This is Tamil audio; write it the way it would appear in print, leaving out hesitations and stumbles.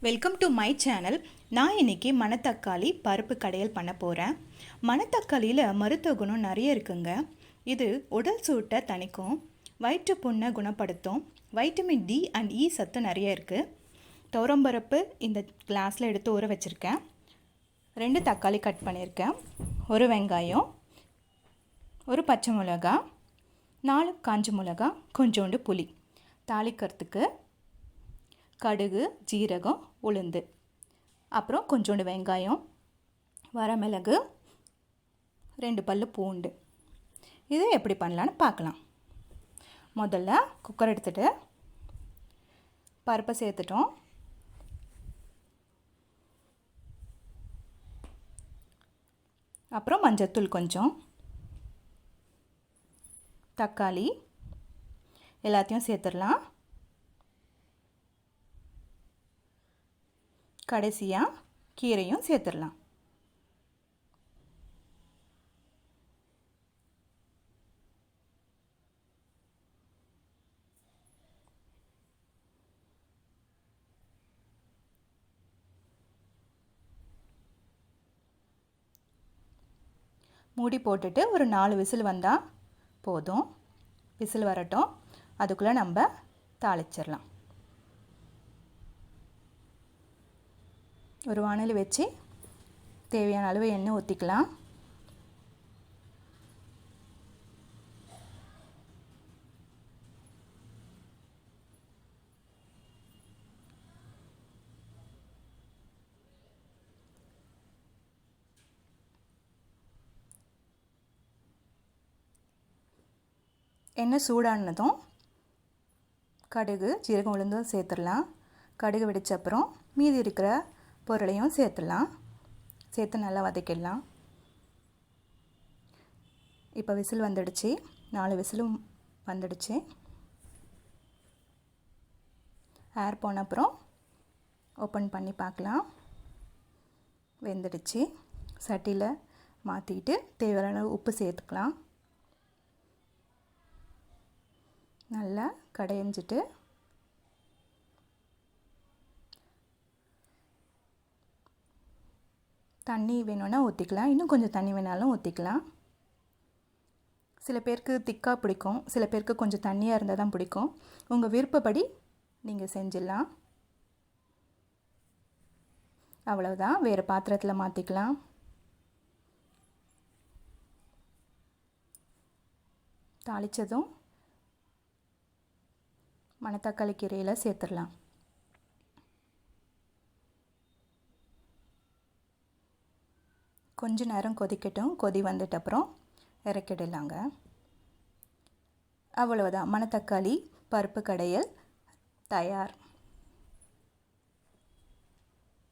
Welcome to my channel. நான் இன்றைக்கி மணத்தக்காளி பருப்பு கடையல் பண்ண போகிறேன். மணத்தக்காளியில் மருத்துவ குணம் நிறைய இருக்குங்க. இது உடல் சூட்டை தணிக்கும், வயிற்று புண்ணை குணப்படுத்தும், வைட்டமின் டி அண்ட் இ சத்து நிறைய இருக்குது. துவரம்பருப்பு இந்த கிளாஸில் எடுத்து ஊற வச்சுருக்கேன். 2 தக்காளி கட் பண்ணியிருக்கேன், 1 வெங்காயம், 1 பச்சை மிளகா, 4 காஞ்ச மிளகா, கொஞ்சோண்டு புளி. தாளிக்கிறதுக்கு கடுகு, ஜீரகம், உளுந்து, அப்புறம் கொஞ்சோண்டு வெங்காயம், வரமிளகு, 2 பல்லு பூண்டு. இதை எப்படி பண்ணலான்னு பார்க்கலாம். முதல்ல குக்கர் எடுத்துகிட்டு பருப்பை சேர்த்துட்டோம். அப்புறம் மஞ்சத்தூள் கொஞ்சம், தக்காளி எல்லாத்தையும் சேர்த்துடலாம். கடைசியாக கீரையும் சேர்த்துடலாம். மூடி போட்டுட்டு ஒரு 4 விசில் வந்தால் போதும். விசில் வரட்டும், அதுக்குள்ளே நம்ம தாளிச்சிடலாம். ஒரு வாணலி வச்சு தேவையான அளவு எண்ணெய் ஊற்றிக்கலாம். எண்ணெய் சூடானதும் கடுகு, ஜீரகம், உளுந்தும் சேர்த்துடலாம். கடுகு வெடித்த அப்புறம் மீதி இருக்கிற பொருளையும் சேர்த்துடலாம். சேர்த்து நல்லா வதக்கிடலாம். இப்போ விசில் வந்துடுச்சு, 4 விசிலும் வந்துடுச்சு. ஏர் போன அப்புறம் ஓப்பன் பண்ணி பார்க்கலாம். வெந்துடுச்சு. சட்டியில் மாற்றிக்கிட்டு தேவையான அளவு உப்பு சேர்த்துக்கலாம். நல்லா கடைஞ்சிட்டு தண்ணி வேணும்னா ஊற்றிக்கலாம், இன்னும் கொஞ்சம் தண்ணி வேணாலும் ஊற்றிக்கலாம். சில பேருக்கு திக்காக பிடிக்கும், சில பேருக்கு கொஞ்சம் தண்ணியாக இருந்தால் தான் பிடிக்கும். உங்கள் விருப்பப்படி நீங்கள் செஞ்சிடலாம். அவ்வளவுதான், வேறு பாத்திரத்தில் மாற்றிக்கலாம். தாளித்ததும் மணத்தக்காளி கீரையில் சேர்த்துடலாம். கொஞ்ச நேரம் கொதிக்கட்டும். கொதி வந்துட்ட அப்புறம் இறக்கிடலாங்க. அவ்வளவுதான், மணத்தக்காளி பருப்பு கடையல் தயார்.